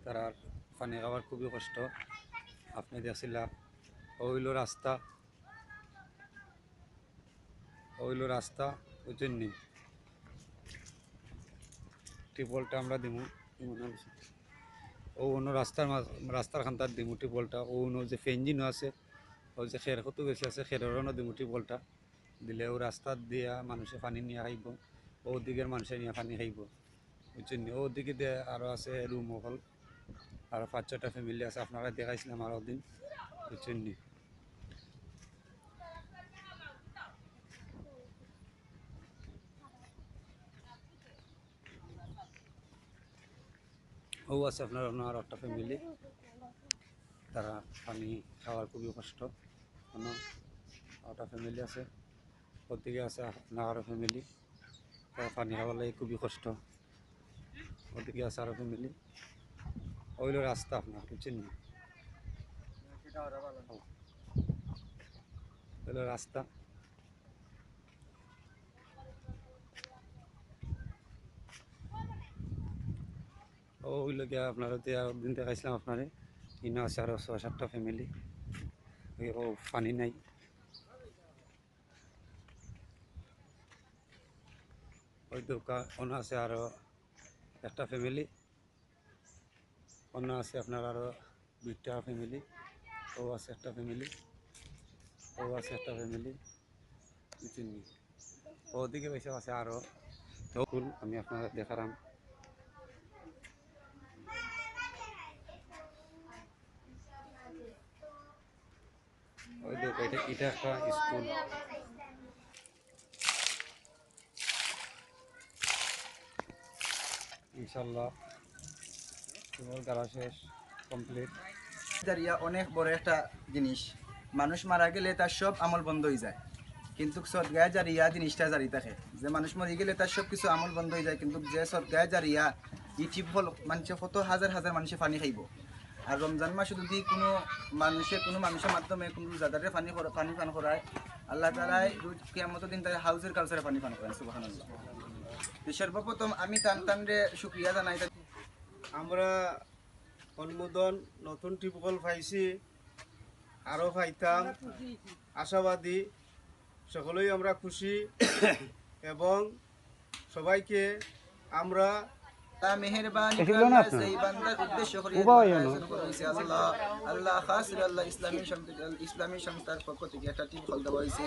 তারা পানি খাওয়ার খুবই কষ্ট। আপনি দেখছিলা ওইল রাস্তা বুঝছেন নি, টিপলটা আমরা দিমু ও অন্য রাস্তার খান্তার দিমু টিপলটা, ও অন্য যে ফেঞ্জিনও আছে, ও যে খের কত বেশি আছে খেরেরও দিমু টিপলটা দিলে ও রাস্তার দিয়া মানুষে পানি নিয়ে খাইব, ও দিকের মানুষে নিয়ে পানি খাইব বুঝছেন নি। ও দিকে দিয়ে আরও আছে রুম হল, আরও 5-6টা ফ্যামিলি আছে, আপনারা দেখাইছিলাম আরও দিন বুঝছেন নি। ও আছে আপনার অন্য আরও একটা ফ্যামিলি, তারা পানি খাওয়ার খুবই কষ্ট। অন্য একটা ফ্যামিলি আছে, ওদিকে আছে আপনার আরও ফ্যামিলি, তারা পানি খাওয়ার লাগে খুবই কষ্ট। ওদিকে আছে আরও ফ্যামিলি, ওইলো রাস্তা আপনার বুঝছেন না, ওইলো রাস্তা। ও ওইলো গিয়া আপনার দিন দেখাইছিলাম আপনারে, ইনো আছে আরও 6-7টা ফ্যামিলি, ও পানি নাই। ওই দোকান অন্য আছে আরও একটা ফ্যামিলি, অন্য আছে আপনার আরও 2টা ফ্যামিলি, ও আছে একটা ফ্যামিলি, ও আছে একটা ফ্যামিলি বুঝছেন। ওদিকে বেশি আছে আরও ফুল, আমি আপনাদের দেখালাম। ওই দেখো এটা একটা স্কুল, ইনশাল্লাহ তোমার গাড়া শেষ কমপ্লিট। দাঁড়িয়ে অনেক বড় একটা জিনিস, মানুষ মারা গেলে তার সব আমল বন্ধ হয়ে যায়, কিন্তু সদগায় জারিয়া জিনিসটা জারি থাকে। যে মানুষ মরে গেলে তার সব কিছু আমল বন্ধ হয়ে যায়, কিন্তু যে সদগায় জারিয়া ই ঠিক হল মানুষে কত হাজার হাজার মানুষে পানি খাইব। আর রমজান মাসে যদি কোনো মানুষের মাধ্যমে কোনো রোজাদারে পানি পান করায়, আল্লাহ তাআলাই কিয়ামতের দিন তার হাউজের কালচারে পানি পান করেন। সুবহানাল্লাহ। সর্বপ্রথম আমি তানরে শুকরিয়া জানাই। আমরা অনুমোদন নতুন টিউবওয়েল পাইছি, আরও পাইতাম আশাবাদী, সকলেই আমরা খুশি এবং সবাইকে আমরা মেহেরবানি সেই বান্দার উদ্দেশ্য করে আল্লাহ আল্লাহ খাস আল্লাহ ইসলামী সংস্থার পক্ষ থেকে একটা টিপ খোল দেওয়া হয়েছে।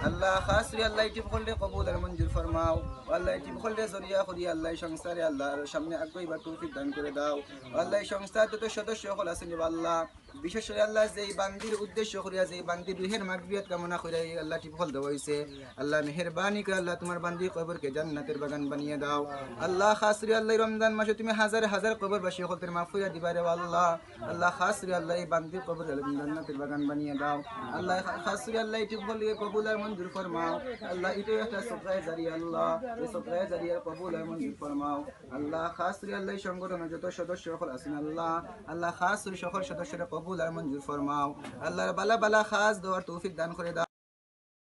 আল্লাহ খাস আল্লাহ টিপ খোললে কবুল আর মঞ্জুর ফরমাও। আল্লাহ টিপ খোললে জরিয়া করি আল্লাহ সংস্থারে আল্লাহর সামনে আগ্রহীবার তৌফিক দান করে দাও। আল্লাহ সংস্থার যত সদস্য সকল আছেন আল্লাহ, বিশেষ করে আল্লাহ যেই বান্দির উদ্দেশ্য করিয়া যেই বান্দির রুহের মাগফিরাত কামনা করিয়া আল্লাহ টিপ খোল দেওয়া হয়েছে। আল্লাহ মেহেরবানি করে আল্লাহ তোমার বান্দির কবরকে জান্নাতের বাগান বানিয়ে দাও। আল্লাহ খাস আল্লাহ রমজান মাসে তুমি হাজার হাজার কবরবাসী সকলের মাগফিরাত দিবারে আল্লাহ। আল্লাহ খাস আল্লাহ এই বান্দির কবর জান্নাতের বাগান বানিয়ে দাও। আল্লাহ খাস আল্লাহ টিপ খোলে কবুল আর মঞ্জুর ফরমাও। আল্লাহ এটা একটা সদকায়ে জারিয়া, আল্লাহ এই সদকায়ে জারিয়ার কবুল আর মঞ্জুর ফরমাও। আল্লাহ খাস আল্লাহ সংগঠনের যত সদস্য সকল আছেন আল্লাহ, আল্লাহ খাস সকল সদস্যরা কবুল আর মঞ্জুর ফরমাও। আল্লাহর বালা বালা খাস দেওয়ার তৌফিক দান করে দাও।